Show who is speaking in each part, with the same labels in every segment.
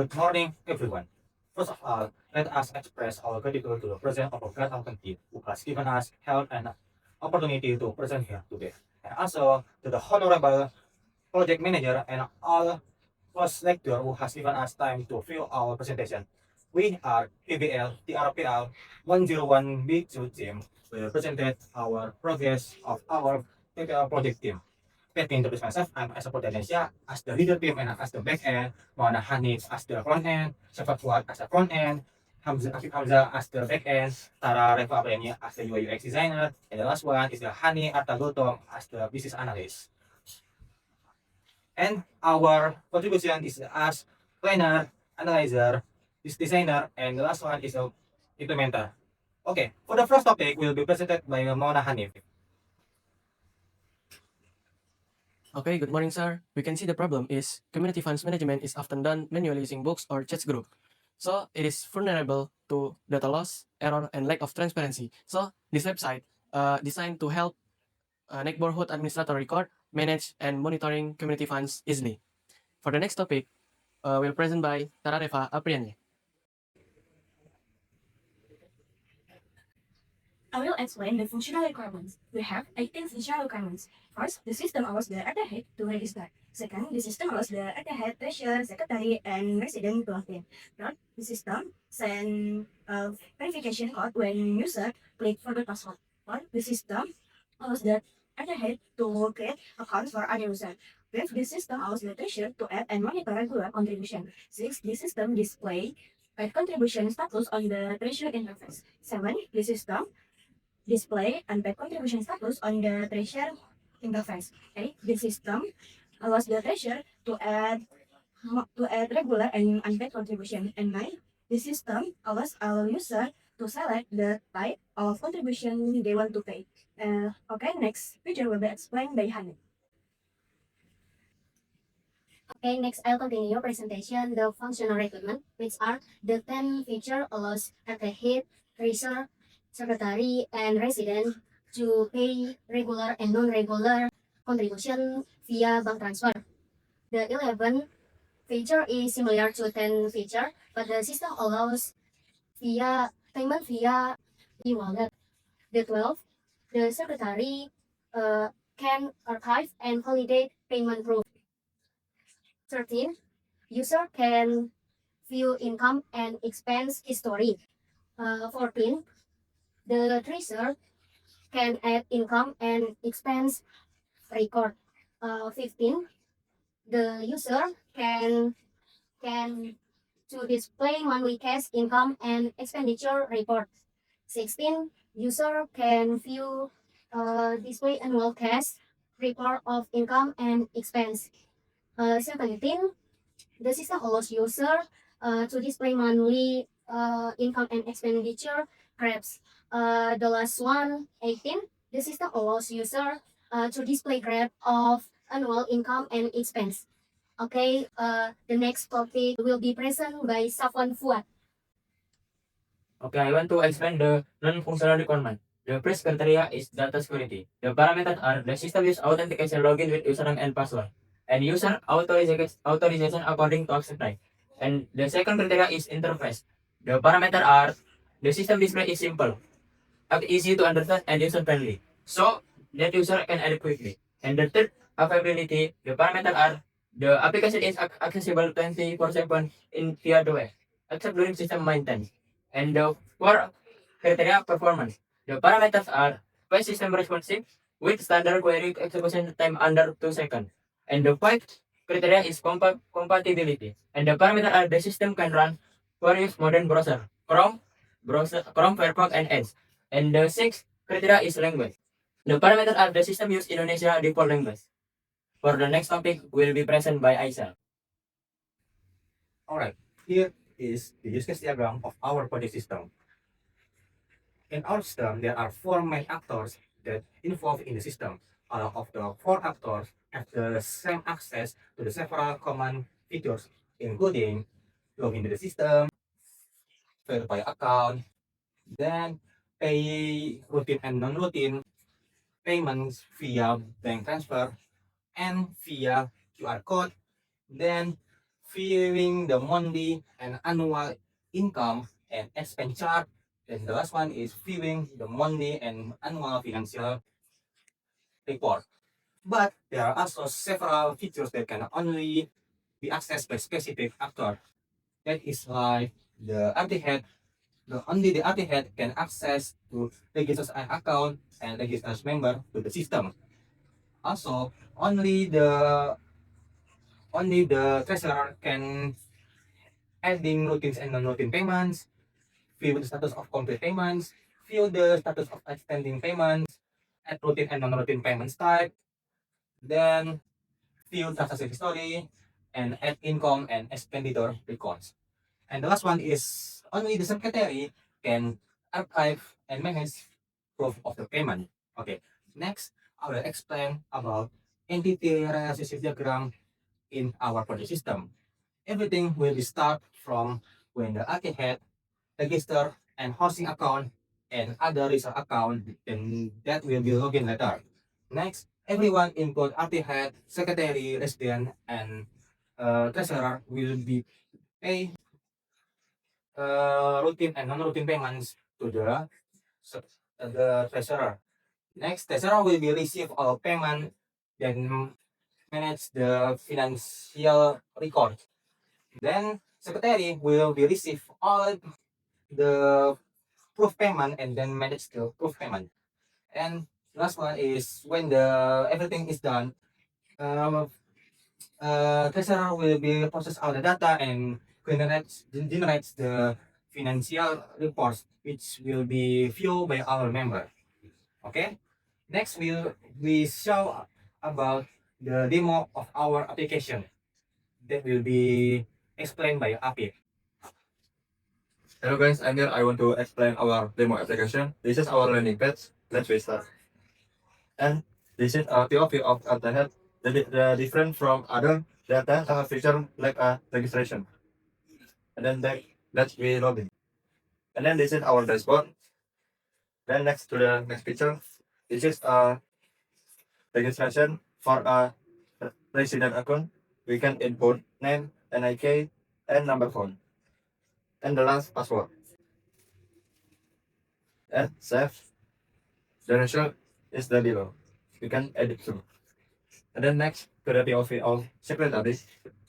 Speaker 1: Good morning, everyone. First of all, let us express our gratitude to the President of our great Falcon team who has given us health and opportunity to present here today. And also to the Honorable Project Manager and all first lecturer who has given us time to view our presentation. We are PBL TRPL 101B2 team. We presented our progress of our PBL project team. Let me introduce myself. I'm Esa Purdanesia as the leader team and as the back end. Mona Hanif as the front end. Syafat Fuad as the front end. Afif Hamza as the back end. Tara Reva Apriani as the UI UX designer. And the last one is the Hani Artagoto as the business analyst. And our contribution is as planner, analyzer, this designer, and the last one is a implementer. Okay, for the first topic will be presented by Mona Hanif.
Speaker 2: Okay, good morning, sir. We can see the problem is community funds management is often done manually using books or chat group. So it is vulnerable to data loss, error, and lack of transparency. So this website designed to help neighborhood administrator record, manage, and monitoring community funds easily. For the next topic, will present by Tara Reva Apriani.
Speaker 3: I will explain the functional requirements. We have 18 functional requirements. First, the system allows the head to register. Second, the system allows the head, treasurer, secretary, and resident to log in. Third, the system send a verification code when user click forgot password. Fourth, the system allows the head to create accounts for other users. Fifth, the system allows the treasurer to add and monitor regular contribution. Sixth, the system display contribution status on the treasurer interface. Seven, the system display unpaid contribution status on the treasurer interface. Okay, the system allows the treasurer to add regular and unpaid contribution. And nine, the system allows our user to select the type of contribution they want to pay. Okay, next feature will be explained by Hani.
Speaker 4: Okay, next I'll continue your presentation, the functional requirement, which are the 10 feature allows at the head, treasurer, secretary, and resident to pay regular and non-regular contribution via bank transfer. The 11 feature is similar to 10 feature, but the system allows payment via e-wallet. The 12, the secretary can archive and validate payment proof. 13, user can view income and expense history. 14, the treasurer can add income and expense record. 15, the user can to display monthly cash income and expenditure report. 16, user can view display annual cash report of income and expense. 17, the system allows user to display monthly income and expenditure graphs. The last one, 18, the system allows user to display graph of annual income and expense. Okay, the next topic will be present by Safwan Fuad.
Speaker 5: Okay, I want to explain the non-functional requirement. The first criteria is data security. The parameters are the system use authentication login with username and password, and user authorization according to access type. And the second criteria is interface. The parameters are the system display is simple, easy to understand, and user friendly, so that user can edit quickly. And the third availability, the parameters are the application is accessible 24/7 in via the web, except during system maintenance. And the four criteria performance. The parameters are fast system responsive with standard query execution time under 2 seconds. And the five criteria is compatibility. And the parameters are the system can run various modern browser, Chrome, Firefox, and Edge. And the sixth criteria is language. The parameters are the system use Indonesia default language. For the next topic will be present by Aisha.
Speaker 1: Alright, here is the use case diagram of our project system. In our system, there are four main actors that involved in the system. All of the four actors have the same access to the several common features, including login to the system, verify account, then pay routine and non-routine payments via bank transfer and via QR code, then viewing the monthly and annual income and expense chart. And the last one is viewing the monthly and annual financial report. But there are also several features that can only be accessed by specific actor. That is like the RT head. Only the RT head can access to register's account and register's member to the system. Also, only the treasurer can adding routines and non-routine payments, view the status of complete payments, view the status of outstanding payments, add routine and non-routine payments type, then view transaction history, and add income and expenditure records. And the last one is only the secretary can archive and manage proof of the payment. Okay, next I will explain about entity relationship diagram in our project system. Everything will be start from when the RT head register and hosting account and other research account, and that will be login later. Next, everyone input RT head, secretary, resident, and treasurer will be pay routine and non-routine payments to the treasurer. Next, treasurer will be receive all payment, then manage the financial record. Then secretary will be receive all the proof payment and then manage the proof payment. And last one is when the everything is done, um, treasurer will be process all the data and generates the financial reports which will be viewed by our member. Okay. Next we show about the demo of our application that will be explained by Apip.
Speaker 6: Hello guys, I'm here. I want to explain our demo application. This is our landing page. Let's start. And this is a POV of Alternet. The different from other data have a feature like a registration. And then let's be login. And then this is our dashboard. Then next to the next picture, this is a registration for a resident account. We can input name, NIK, and number phone. And the last password. And save. The result is the below. We can edit too. And then next to the POV of secretary.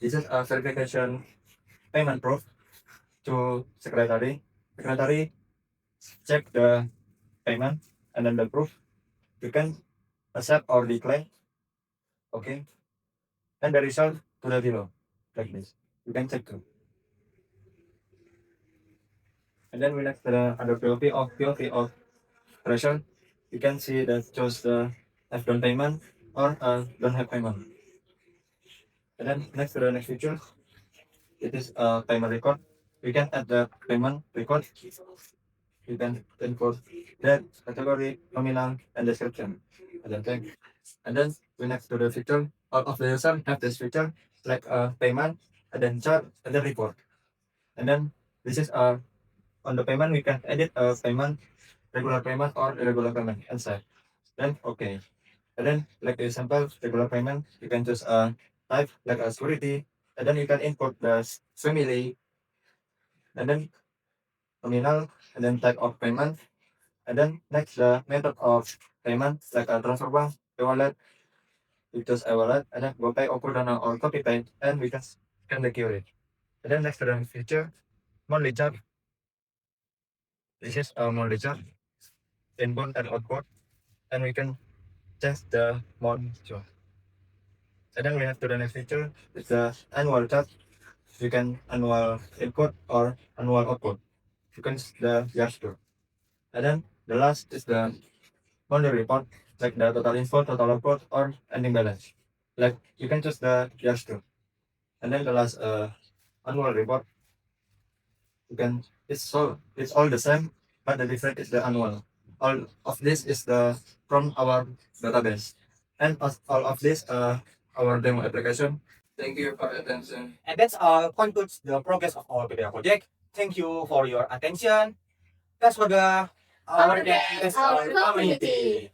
Speaker 6: This is a verification payment proof to secretary. Secretary check the payment and then the proof. You can accept or decline. Okay. And the result to the below. Like this. You can check too. And then we next to the other POV of result. You can see that shows the have done payment or don't have payment. And then next to the next feature, it is a payment record. We can add the payment record. You can input that category, nominal, and description. And then we next to the feature. All of the user have this feature like a payment, and then chart, and then report. And then this is on the payment we can edit a payment, regular payment or irregular payment and save. Then okay. And then like example regular payment, you can choose a type like a security, and then you can input the family, and then nominal, and then type of payment, and then next the method of payment like a transfer bank, e-wallet, you choose e-wallet, and then GoPay, Oppo, Dana, or CopyPay, and we can scan the QR. And then next to the feature, monthly chart. This is a monthly chart, inbound and outbound, and we can change the month chart. And then we have to the next feature, it's the annual chart. You can annual input or annual output. You can use the Yastur. And then the last is the monthly report, like the total info, total output, or ending balance. Like you can choose the Yastur. And then the last annual report, you can it's all the same, but the difference is the annual. All of this is the from our database, and all of this our demo application. Thank you for attention.
Speaker 1: And that's concludes the progress of our PPA project. Thank you for your attention. That's for the
Speaker 4: Our dance, our community.